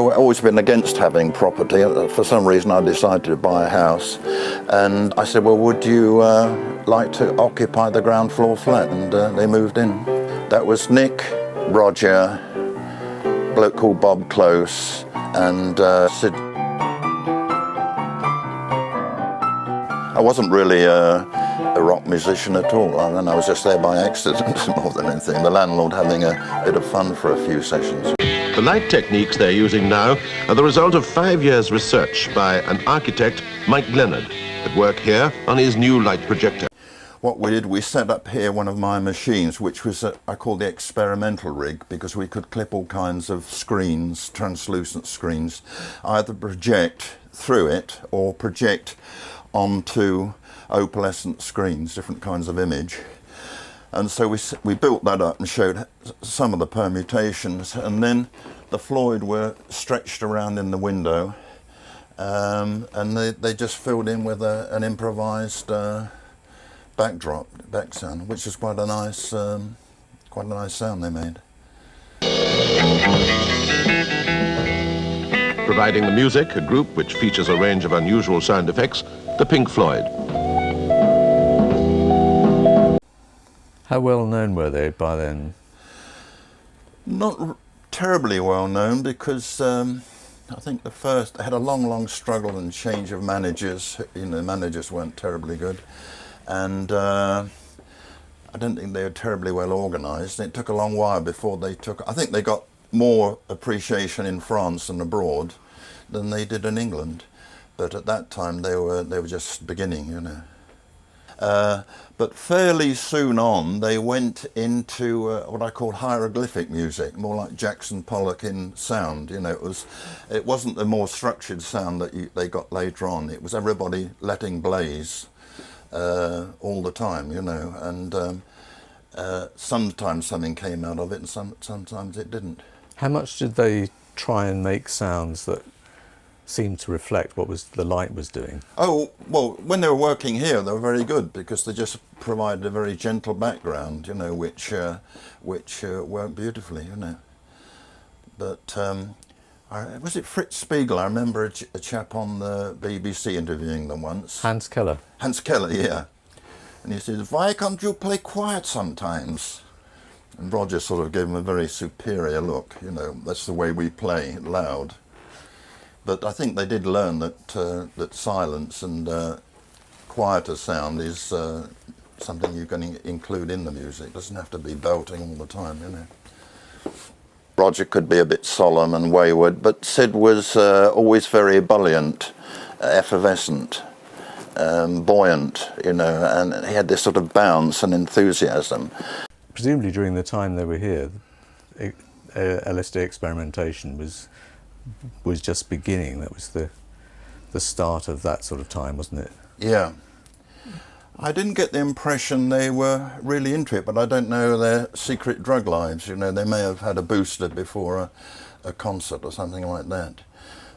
I've always been against having property. For some reason I decided to buy a house, and I said, well, would you like to occupy the ground floor flat? And they moved in. That was Nick, Roger, a bloke called Bob Klose, and Syd. I wasn't really a rock musician at all. I was just there by accident more than anything. The landlord having a bit of fun for a few sessions. The light techniques they're using now are the result of 5 years' research by an architect, Leonard, at work here on his new light projector. What we did, we set up here one of my machines, which was, I call the experimental rig, because we could clip all kinds of screens, translucent screens, either project through it or project onto opalescent screens, different kinds of image. And so we built that up and showed some of the permutations, and then the Floyd were stretched around in the window, and they just filled in with an improvised back sound, which is quite a nice sound they made. Providing the music, a group which features a range of unusual sound effects, the Pink Floyd. How well known were they by then? Not terribly well known, because I think they had a long struggle and change of managers. You know, managers weren't terribly good, and I don't think they were terribly well organised. It took a long while before they took. I think they got more appreciation in France and abroad than they did in England, but at that time they were just beginning, you know. But fairly soon on, they went into what I call hieroglyphic music, more like Jackson Pollock in sound. You know, it wasn't the more structured sound that they got later on. It was everybody letting blaze all the time, you know, and sometimes something came out of it, and sometimes it didn't. How much did they try and make sounds that seemed to reflect what the light was doing? Oh, well, when they were working here, they were very good, because they just provided a very gentle background, you know, which worked beautifully, you know. But was it Fritz Spiegel? I remember a chap on the BBC interviewing them once. Hans Keller. Hans Keller, yeah. And he says, "Why can't you play quiet sometimes?" And Roger sort of gave him a very superior look, you know, that's the way we play, loud. But I think they did learn that silence and quieter sound is something you can include in the music. It doesn't have to be belting all the time, you know. Roger could be a bit solemn and wayward, but Syd was always very ebullient, effervescent, buoyant, you know, and he had this sort of bounce and enthusiasm. Presumably during the time they were here, LSD experimentation was just beginning. That was the start of that sort of time, wasn't it? Yeah. I didn't get the impression they were really into it, but I don't know their secret drug lives. You know, they may have had a booster before a concert or something like that.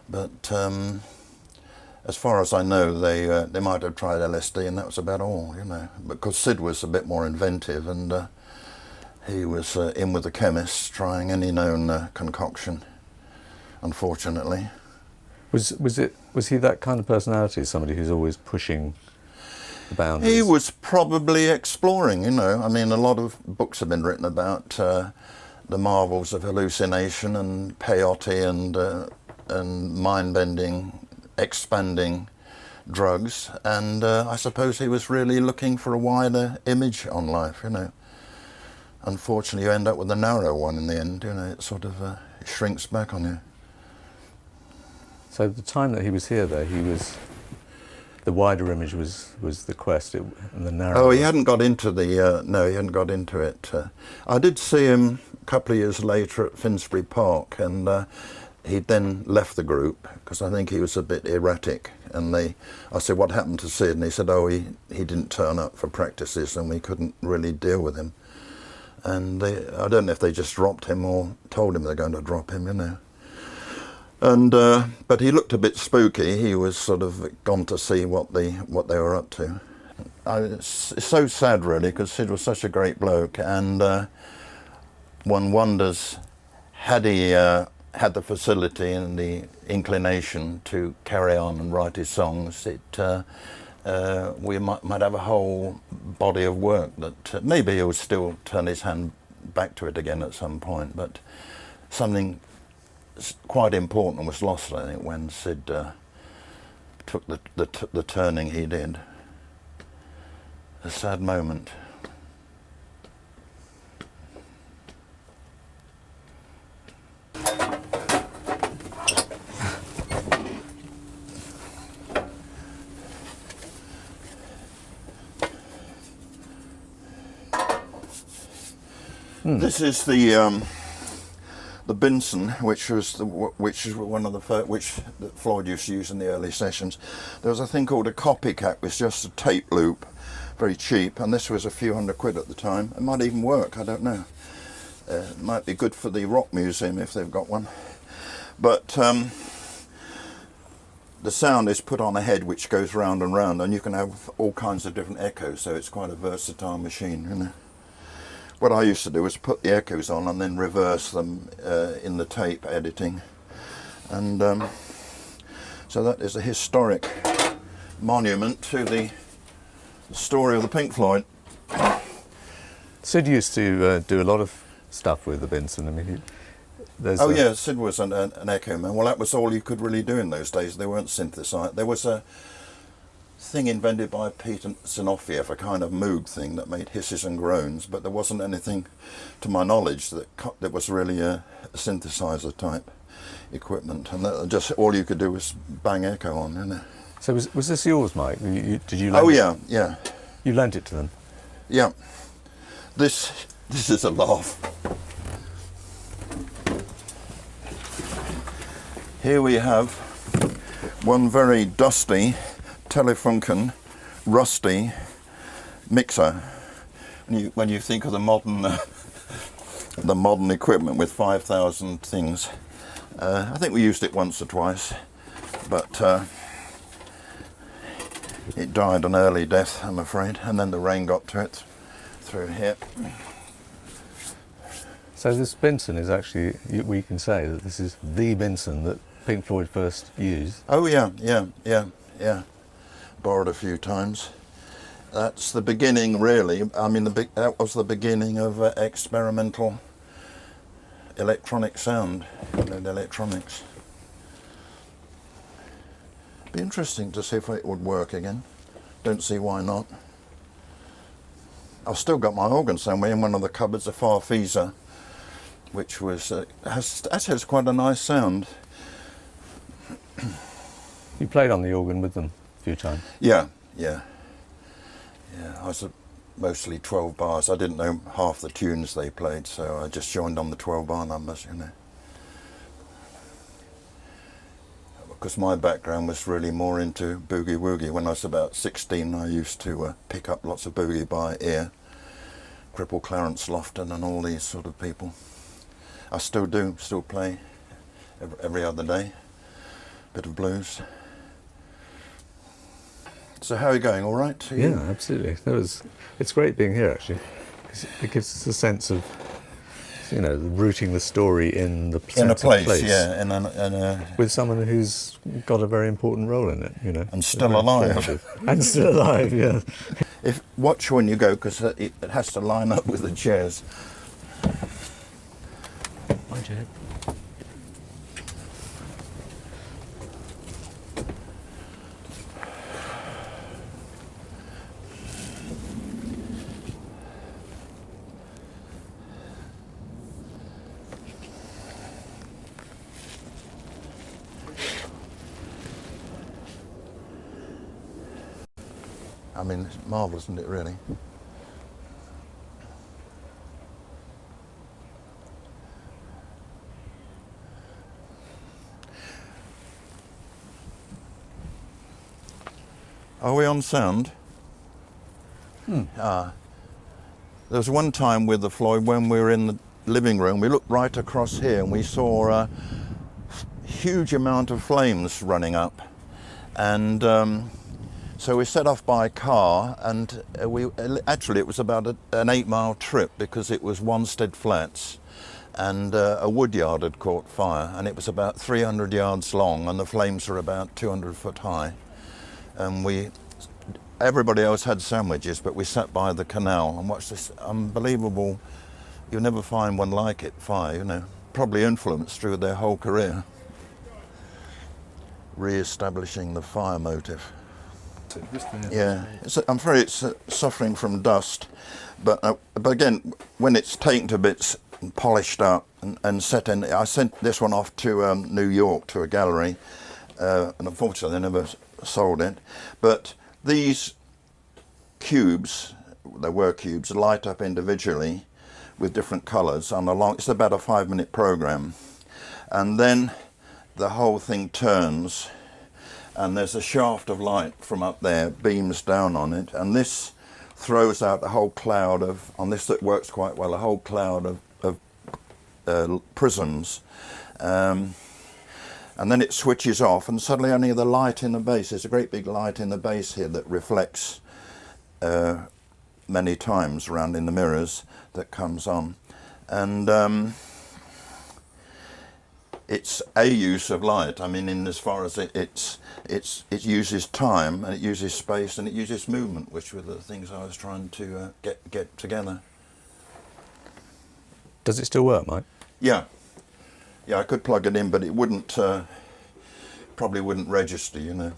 But as far as I know, they might have tried LSD, and that was about all, you know. Because Syd was a bit more inventive, and he was in with the chemists, trying any known concoction. Unfortunately. Was he that kind of personality, somebody who's always pushing the boundaries? He was probably exploring, you know. I mean, a lot of books have been written about the marvels of hallucination and peyote and mind-bending, expanding drugs, and I suppose he was really looking for a wider image on life, you know. Unfortunately, you end up with a narrow one in the end, you know. It sort of shrinks back on you. So the time that he was here, though, the wider image was the quest, and the narrow. Oh, he hadn't got into the. No, he hadn't got into it. I did see him a couple of years later at Finsbury Park, and he'd then left the group because I think he was a bit erratic. And I said, "What happened to Syd?" And he said, "Oh, he didn't turn up for practices, and we couldn't really deal with him." And I don't know if they just dropped him or told him they're going to drop him, you know. And but he looked a bit spooky. He was sort of gone to see what they were up to. It's so sad, really, because Syd was such a great bloke, and one wonders, had he had the facility and the inclination to carry on and write his songs, we might have a whole body of work that maybe he'll still turn his hand back to it again at some point, but something quite important was lost, I think, when Syd took the turning he did. A sad moment. This is the Benson, which is one of the first, which Floyd used to use in the early sessions. There was a thing called a copycat, which was just a tape loop, very cheap, and this was a few £100 at the time. It might even work, I don't know. It might be good for the Rock Museum if they've got one. But the sound is put on a head which goes round and round, and you can have all kinds of different echoes, so it's quite a versatile machine, you know. What I used to do was put the echoes on and then reverse them in the tape editing. And so that is a historic monument to the story of the Pink Floyd. Syd used to do a lot of stuff with the Benson. I mean, yeah, Syd was an echo man. Well, that was all you could really do in those days. They weren't synthesized. There was a thing invented by Peter Sinofiev, a kind of Moog thing that made hisses and groans, but there wasn't anything, to my knowledge, that was really a synthesizer type equipment, and that just all you could do was bang echo on, you know. So was this yours, Mike? Did you? Oh yeah, yeah. You lent it to them. Yeah. This is a laugh. Here we have one very dusty Telefunken rusty mixer. When you think of the modern equipment with 5,000 things, I think we used it once or twice, but it died an early death, I'm afraid, and then the rain got to it through here. So this Benson is actually, we can say that this is the Benson that Pink Floyd first used. Oh yeah. Borrowed a few times. That's the beginning, really. I mean, that was the beginning of experimental electronic sound, the electronics. Be interesting to see if it would work again. Don't see why not. I've still got my organ somewhere in one of the cupboards, a Farfisa, which was has quite a nice sound. You played on the organ with them a few times. Yeah. I was mostly 12 bars. I didn't know half the tunes they played, so I just joined on the 12 bar numbers, you know. Because my background was really more into boogie woogie. When I was about 16, I used to pick up lots of boogie by ear. Cripple Clarence Lofton and all these sort of people. I still play every other day. Bit of blues. So how are you going? All right? Yeah, absolutely. It's great being here, actually. It gives us a sense of, you know, rooting the story in the place. Yeah, with someone who's got a very important role in it, you know. And still alive. And still alive, yeah. Watch when you go, because it has to line up with the chairs. Mind your head. I mean, it's marvellous, isn't it, really? Are we on sound? There was one time with the Floyd when we were in the living room, we looked right across here and we saw a huge amount of flames running up. And so we set off by car, and actually it was about an 8-mile trip, because it was Wanstead Flats, and a wood yard had caught fire, and it was about 300 yards long, and the flames were about 200 foot high. And everybody else had sandwiches, but we sat by the canal and watched this unbelievable, you'll never find one like it, fire, you know, probably influenced through their whole career, re-establishing the fire motive. Yeah, I'm afraid it's suffering from dust, but again, when it's taken to bits and polished up and set in, I sent this one off to New York to a gallery, and unfortunately they never sold it. But these cubes, there were cubes, light up individually with different colours on a long. It's about a 5-minute program, and then the whole thing turns. And there's a shaft of light from up there, beams down on it, and this throws out a whole cloud of, on this that works quite well, a whole cloud of prisms. And then it switches off, and suddenly only the light in the base, there's a great big light in the base here that reflects many times around in the mirrors that comes on. And it's a use of light. I mean, in as far as it uses time, and it uses space, and it uses movement, which were the things I was trying to get together. Does it still work, Mike? Yeah, I could plug it in, but it wouldn't. Probably wouldn't register, you know.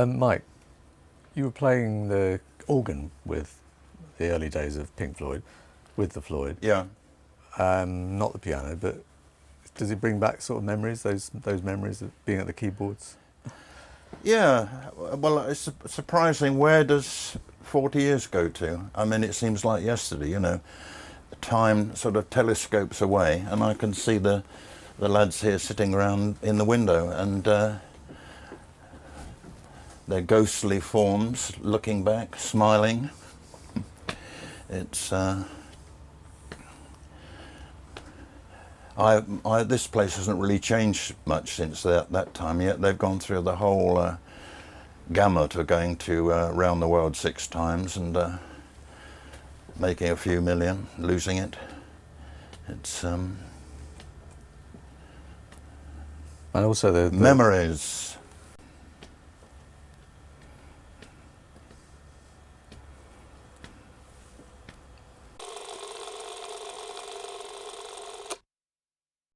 Mike, you were playing the organ with the early days of Pink Floyd, with the Floyd. Yeah. Not the piano, but does it bring back sort of memories, those memories of being at the keyboards? Yeah, well, it's surprising, where does 40 years go to? I mean, it seems like yesterday, you know. Time sort of telescopes away, and I can see the lads here sitting around in the window, and their ghostly forms looking back, smiling. It's this place hasn't really changed much since that time yet. They've gone through the whole gamut of going to around the world 6 times and making a few million, losing it. It's and also the memories.